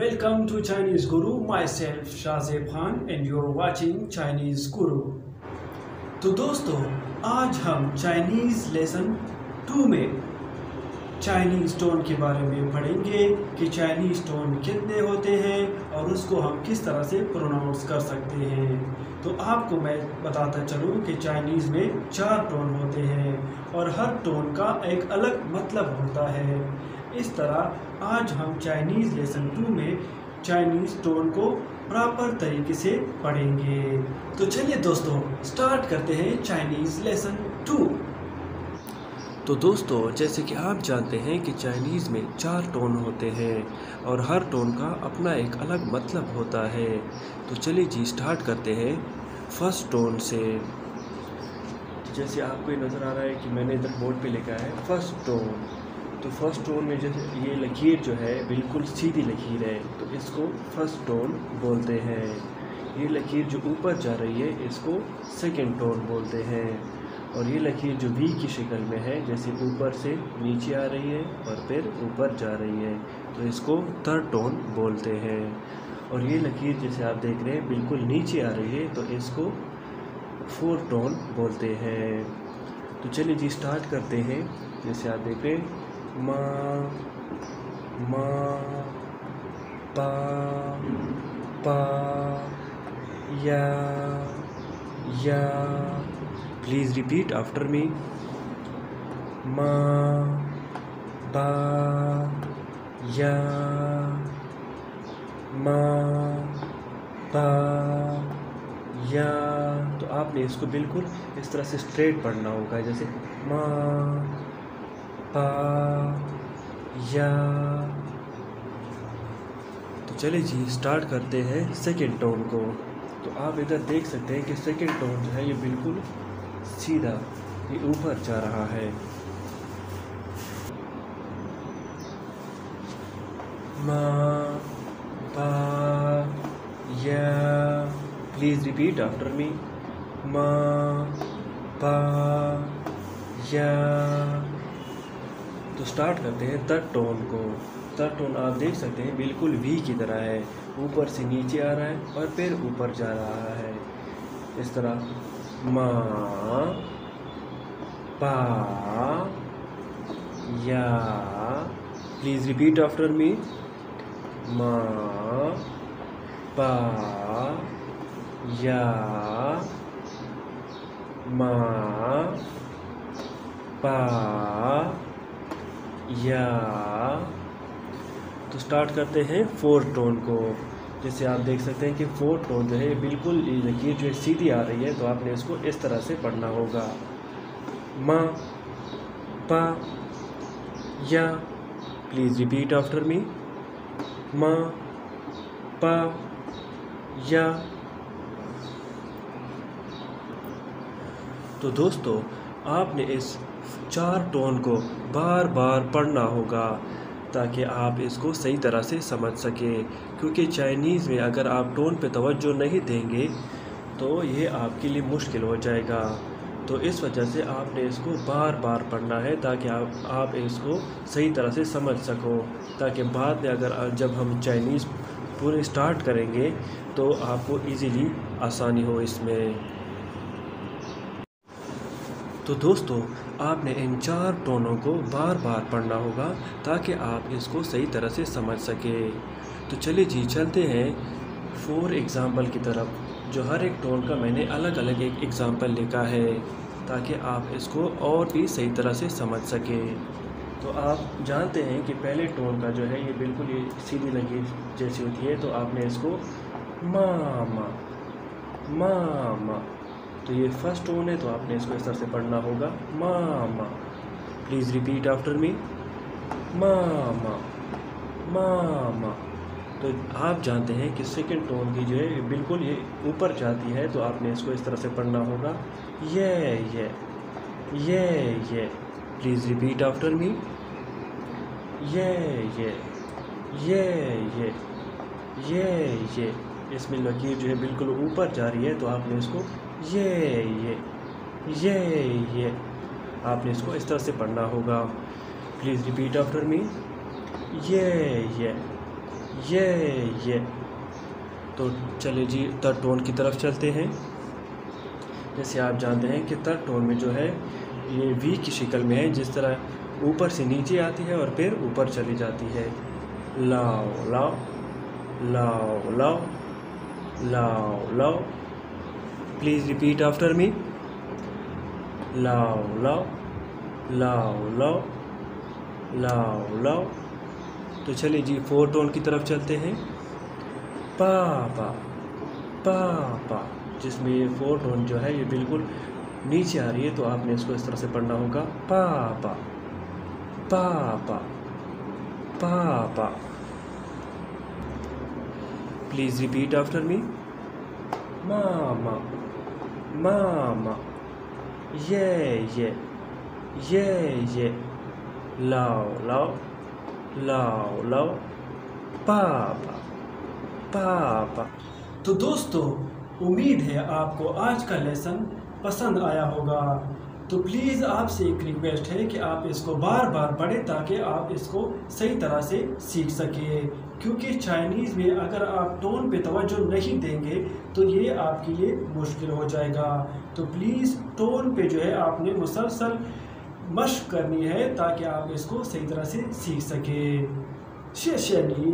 Welcome to Chinese Guru, myself Shahzeb Khan and you're watching Chinese Guru। तो दोस्तों आज हम चाइनीज़ लेसन 2 में चाइनीज़ टोन के बारे में पढ़ेंगे कि चाइनीज़ टोन कितने होते हैं और उसको हम किस तरह से प्रोनाउंस कर सकते हैं। तो आपको मैं बताता चलूँ कि चाइनीज़ में 4 टोन होते हैं और हर टोन का एक अलग मतलब होता है। इस तरह आज हम चाइनीज़ लेसन 2 में चाइनीज़ टोन को प्रॉपर तरीके से पढ़ेंगे। तो चलिए दोस्तों स्टार्ट करते हैं चाइनीज़ लेसन 2। तो दोस्तों जैसे कि आप जानते हैं कि चाइनीज़ में 4 टोन होते हैं और हर टोन का अपना एक अलग मतलब होता है। तो चलिए जी स्टार्ट करते हैं फर्स्ट टोन से। जैसे आपको ये नज़र आ रहा है कि मैंने इधर बोर्ड पे लिखा है फर्स्ट टोन। तो फर्स्ट टोन में जैसे ये लकीर जो है बिल्कुल सीधी लकीर है तो इसको फर्स्ट टोन बोलते हैं। ये लकीर जो ऊपर जा रही है इसको सेकंड टोन बोलते हैं। और ये लकीर जो वी की शक्ल में है जैसे ऊपर से नीचे आ रही है और फिर ऊपर जा रही है तो इसको थर्ड टोन बोलते हैं। और ये लकीर जैसे आप देख रहे हैं बिल्कुल नीचे आ रही है तो इसको फोर्थ टोन बोलते हैं। तो चलिए जी स्टार्ट करते हैं। जैसे आप देख रहे हैं मा मा पा पा या प्लीज़ रिपीट आफ्टर मी। मा पा या मा पा या। तो आपने इसको बिल्कुल इस तरह से स्ट्रेट पढ़ना होगा जैसे मा पा या। तो चलिए जी स्टार्ट करते हैं सेकंड टोन को। तो आप इधर देख सकते हैं कि सेकंड टोन जो है ये बिल्कुल सीधा ये ऊपर जा रहा है। मा पा या प्लीज़ रिपीट आफ्टर मी। मा पा या। तो स्टार्ट करते हैं थर्ड टोन को। थर्ड टोन आप देख सकते हैं बिल्कुल वी की तरह है, ऊपर से नीचे आ रहा है और फिर ऊपर जा रहा है इस तरह। मा पा या प्लीज़ रिपीट आफ्टर मी। मा पा या मा पा या। तो स्टार्ट करते हैं फोर्थ टोन को। जैसे आप देख सकते हैं कि फोर्थ टोन जो है बिल्कुल लकीर जो है सीधी आ रही है तो आपने इसको इस तरह से पढ़ना होगा। मा पा या प्लीज़ रिपीट आफ्टर मी। मा पा या। तो दोस्तों आपने इस 4 टोन को बार बार पढ़ना होगा ताकि आप इसको सही तरह से समझ सकें, क्योंकि चाइनीज़ में अगर आप टोन पे तवज्जो नहीं देंगे तो ये आपके लिए मुश्किल हो जाएगा। तो इस वजह से आपने इसको बार बार पढ़ना है ताकि आप इसको सही तरह से समझ सको, ताकि बाद में अगर जब हम चाइनीज़ पूरे स्टार्ट करेंगे तो आपको इजीली आसानी हो इसमें। तो दोस्तों आपने इन 4 टोनों को बार बार पढ़ना होगा ताकि आप इसको सही तरह से समझ सके। तो चलिए जी चलते हैं 4 एग्ज़ाम्पल की तरफ, जो हर एक टोन का मैंने अलग अलग एक एग्ज़ाम्पल लिखा है ताकि आप इसको और भी सही तरह से समझ सके। तो आप जानते हैं कि पहले टोन का जो है ये बिल्कुल ये सीधी लकीर जैसी होती है तो आपने इसको मामा मामा। तो ये फर्स्ट टोन है तो आपने इसको इस तरह से पढ़ना होगा मामा। Please repeat after me. मामा मामा। तो आप जानते हैं कि सेकंड टोन की जो है बिल्कुल ये ऊपर जाती है तो आपने इसको इस तरह से पढ़ना होगा ये। प्लीज़ रिपीट आफ्टर मी। ये। इसमें लकीर जो है बिल्कुल ऊपर जा रही है तो आपने इसको ये आपने इसको इस तरह से पढ़ना होगा। प्लीज़ रिपीट आफ्टर मी। ये ये। तो चलिए जी थर्ड टोन की तरफ चलते हैं। जैसे आप जानते हैं कि थर्ड टोन में जो है ये वी की शक्ल में है, जिस तरह ऊपर से नीचे आती है और फिर ऊपर चली जाती है। लाओ लाओ लाओ लाओ लाओ लाओ। प्लीज़ रिपीट आफ्टर मी। लाओ लाओ लाओ लाओ लाओ लाओ। तो चलिए जी फोर टोन की तरफ चलते हैं। पापा पापा, जिसमें ये फोर टोन जो है ये बिल्कुल नीचे आ रही है, तो आपने इसको इस तरह से पढ़ना होगा। पापा पापा पापा। Please repeat after me. मामा मामा। ये लाओ लाओ लाओ लाओ। पापा पापा। तो दोस्तों, उम्मीद है आपको आज का लेसन पसंद आया होगा। तो प्लीज़ आपसे एक रिक्वेस्ट है कि आप इसको बार बार पढ़ें ताकि आप इसको सही तरह से सीख सकें, क्योंकि चाइनीज़ में अगर आप टोन पे तवज्जो नहीं देंगे तो ये आपके लिए मुश्किल हो जाएगा। तो प्लीज़ टोन पे जो है आपने मुसलसल मशक करनी है ताकि आप इसको सही तरह से सीख सकें। शेषनी।